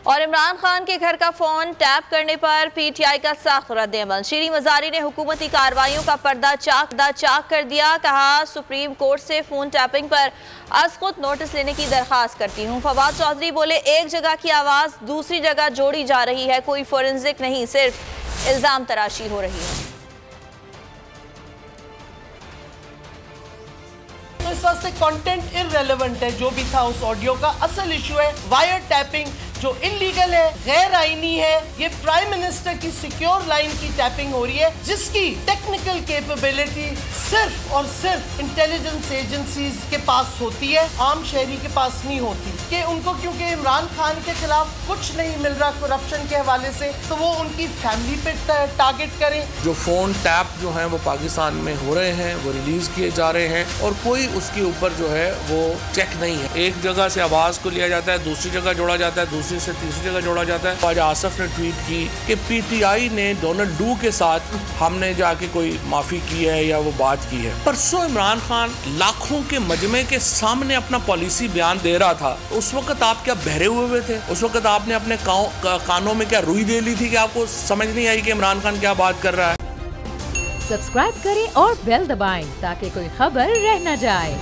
और इमरान खान के घर का फोन टैप करने पर पीटीआई का सख्त रद्द-ए-अमल। शीरीन मजारी ने हुकूमती कार्रवाइयों का पर्दा चाक कर दिया। कहा, सुप्रीम कोर्ट से फोन टैपिंग पर आज खुद नोटिस लेने की दरखास्त करती हूँ। फवाद चौधरी बोले, एक जगह की आवाज दूसरी जगह जोड़ी जा रही है, कोई फोरेंसिक नहीं, सिर्फ इल्जाम तराशी हो रही है। तो इस वास्ते कंटेंट इररेलेवेंट है। जो भी था उस ऑडियो का, असल इशू है वायर टैपिंग जो इलीगल है, गैर आईनी है। ये प्राइम मिनिस्टर की सिक्योर लाइन की टैपिंग हो रही है, जिसकी टेक्निकल कैपेबिलिटी सिर्फ और सिर्फ इंटेलिजेंस एजेंसीज के पास होती है, आम शहरी के पास नहीं होती। कि उनको क्योंकि इमरान खान के खिलाफ कुछ नहीं मिल रहा करप्शन के हवाले से, तो वो उनकी फैमिली पे टारगेट करें। जो फोन टैप जो है वो पाकिस्तान में हो रहे हैं, वो रिलीज किए जा रहे हैं और कोई उसके ऊपर जो है वो चेक नहीं है। एक जगह से आवाज को लिया जाता है, दूसरी जगह जोड़ा जाता है, दूसरी से तीसरी जगह जोड़ा जाता है। आज आसफ ने ट्वीट की कि पीटीआई ने डोनाल्ड डू के साथ हमने जाके कोई माफी की है या वो बात की है। परसों इमरान खान लाखों के मजमे के सामने अपना पॉलिसी बयान दे रहा था, उस वक्त आप क्या बहरे हुए थे? उस वक्त आपने अपने कानों में क्या रुई दे ली थी कि आपको समझ नहीं आई कि इमरान खान क्या बात कर रहा है? सब्सक्राइब करें और बेल दबाएं ताकि कोई खबर रह न जाए।